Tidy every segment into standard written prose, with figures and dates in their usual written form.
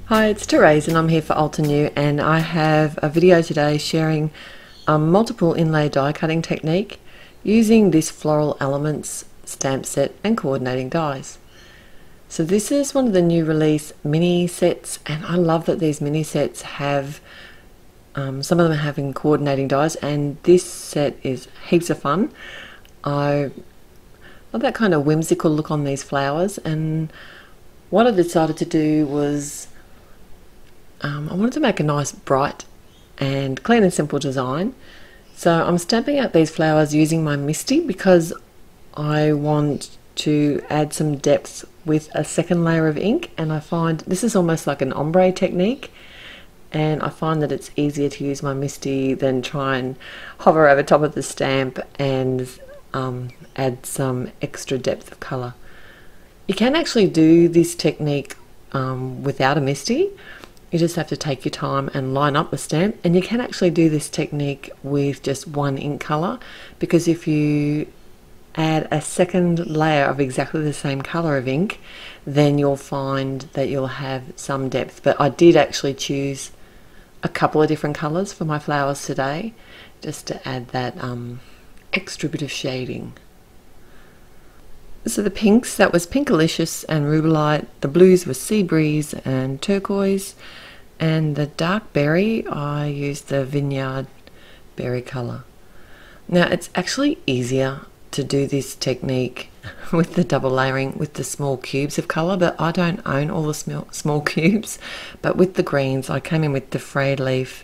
Hi, it's Therese and I'm here for Altenew, and I have a video today sharing a multiple inlay die cutting technique using this Floral Elements stamp set and coordinating dies. So this is one of the new release mini sets, and I love that these mini sets have some of them are having coordinating dies, and this set is heaps of fun. I love that kind of whimsical look on these flowers, and what I decided to do was I wanted to make a nice bright and clean and simple design. So I'm stamping out these flowers using my Misty because I want to add some depth with a second layer of ink, and I find this is almost like an ombre technique, and I find that it's easier to use my Misty than try and hover over top of the stamp and add some extra depth of colour. You can actually do this technique without a Misty. You just have to take your time and line up the stamp, and you can actually do this technique with just one ink colour, because if you add a second layer of exactly the same colour of ink, then you'll find that you'll have some depth. But I did actually choose a couple of different colours for my flowers today, just to add that extra bit of shading. So the pinks, that was Pinkalicious and Rubelite. The blues were Sea Breeze and Turquoise. And the dark berry, I used the Vineyard berry colour. Now it's actually easier to do this technique with the double layering with the small cubes of colour, but I don't own all the small cubes. But with the greens, I came in with the Frayed Leaf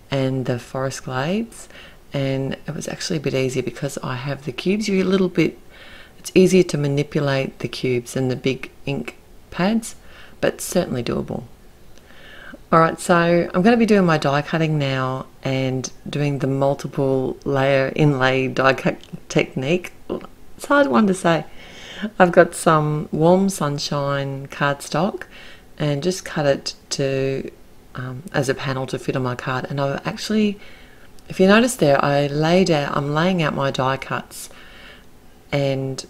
and the Forest Glades, and it was actually a bit easier because I have the cubes. You're a little bit, it's easier to manipulate the cubes than the big ink pads, but certainly doable. Alright, so I'm going to be doing my die cutting now and doing the multiple layer inlay die cut technique. It's a hard one to say. I've got some Warm Sunshine cardstock and just cut it to as a panel to fit on my card. And I've actually, if you notice there, I'm laying out my die cuts, and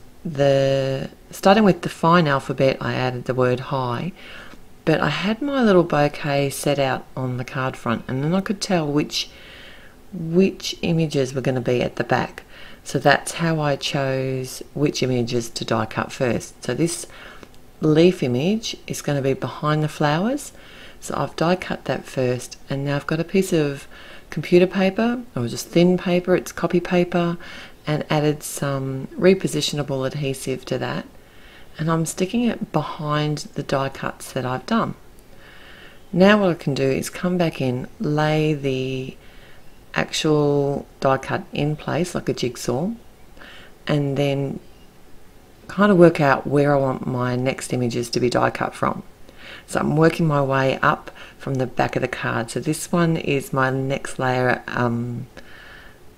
starting with the fine alphabet, I added the word hi. But I had my little bouquet set out on the card front, and then I could tell which images were going to be at the back. So that's how I chose which images to die cut first. So this leaf image is going to be behind the flowers. So I've die cut that first, and now I've got a piece of computer paper, or just thin paper, it's copy paper, and added some repositionable adhesive to that. And I'm sticking it behind the die cuts that I've done. Now what I can do is come back in, lay the actual die cut in place like a jigsaw, and then kind of work out where I want my next images to be die cut from. So I'm working my way up from the back of the card. So this one is my next layer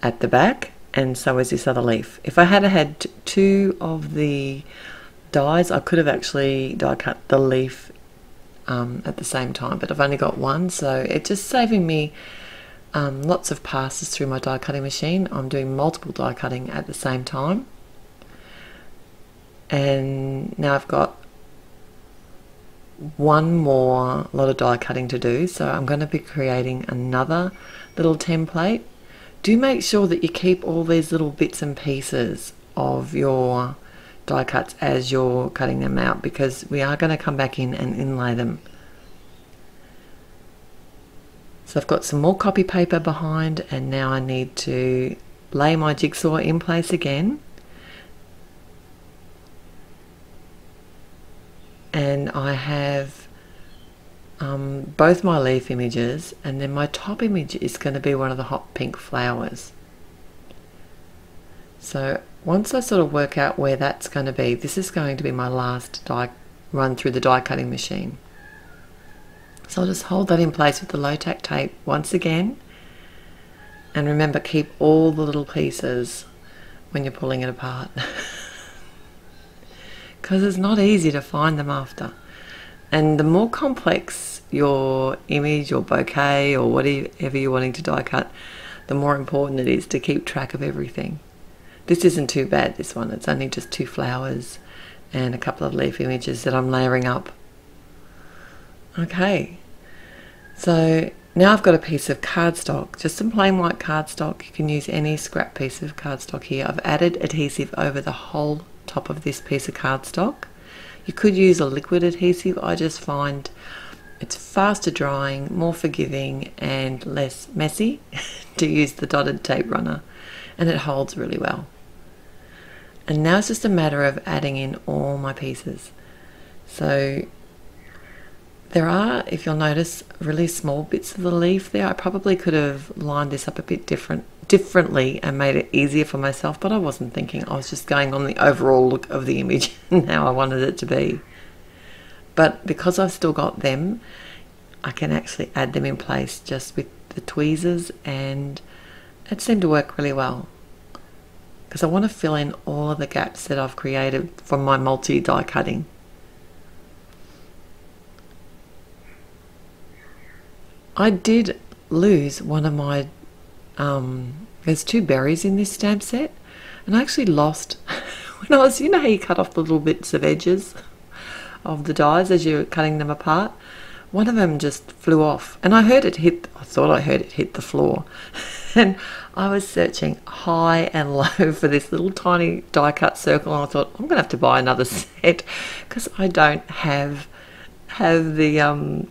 at the back, and so is this other leaf. If I had two of the dies, I could have actually die cut the leaf at the same time, but I've only got one, so it's just saving me lots of passes through my die cutting machine. I'm doing multiple die cutting at the same time, and now I've got one more lot of die cutting to do, so I'm going to be creating another little template. Do make sure that you keep all these little bits and pieces of your die cuts as you're cutting them out, because we are going to come back in and inlay them. So I've got some more copy paper behind, and now I need to lay my jigsaw in place again, and I have both my leaf images, and then my top image is going to be one of the hot pink flowers. So once I sort of work out where that's going to be, this is going to be my last die run through the die cutting machine. So I'll just hold that in place with the low tack tape once again, and remember, keep all the little pieces when you're pulling it apart because it's not easy to find them after. And the more complex your image or bouquet or whatever you're wanting to die cut, the more important it is to keep track of everything. This isn't too bad, this one. It's only just 2 flowers and a couple of leaf images that I'm layering up. Okay, so now I've got a piece of cardstock, just some plain white cardstock. You can use any scrap piece of cardstock here. I've added adhesive over the whole top of this piece of cardstock. You could use a liquid adhesive. I just find it's faster drying, more forgiving and less messy to use the dotted tape runner, and it holds really well. And now it's just a matter of adding in all my pieces. So there are, if you'll notice, really small bits of the leaf there. I probably could have lined this up a bit differently and made it easier for myself, but I wasn't thinking. I was just going on the overall look of the image and how I wanted it to be. But because I've still got them, I can actually add them in place just with the tweezers, and it seemed to work really well, because I want to fill in all of the gaps that I've created from my multi-die cutting. I did lose one of my, there's 2 berries in this stamp set, and I actually lost, when I was, you know how you cut off the little bits of edges of the dies as you're cutting them apart? One of them just flew off, and I thought I heard it hit the floor. And I was searching high and low for this little tiny die cut circle, and I thought, I'm going to have to buy another set, because I don't have the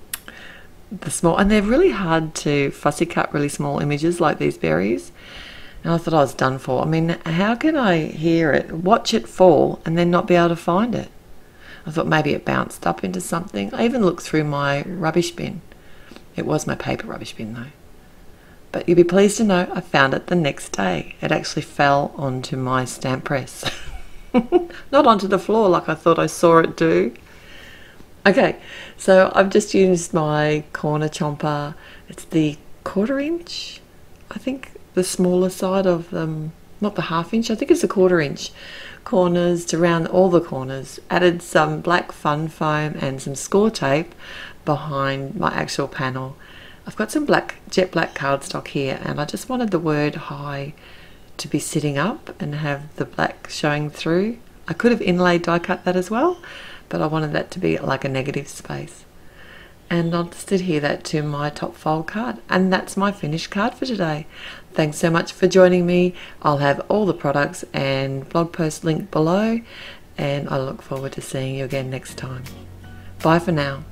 small, and they're really hard to fussy cut really small images like these berries. And I thought I was done for. I mean, how can I hear it, watch it fall, and then not be able to find it? I thought maybe it bounced up into something. I even looked through my rubbish bin. It was my paper rubbish bin though. But you'll be pleased to know I found it the next day. It actually fell onto my stamp press. Not onto the floor like I thought I saw it do. Okay, so I've just used my corner chomper. It's the 1/4 inch, I think, the smaller side of them, not the 1/2 inch, I think it's a 1/4 inch corners to round all the corners. Added some black fun foam and some score tape behind my actual panel. I've got some jet black cardstock here, and I just wanted the word "hi" to be sitting up and have the black showing through. I could have inlay die cut that as well, but I wanted that to be like a negative space. And I'll just adhere that to my top fold card, and that's my finished card for today. Thanks so much for joining me. I'll have all the products and blog post linked below, and I look forward to seeing you again next time. Bye for now.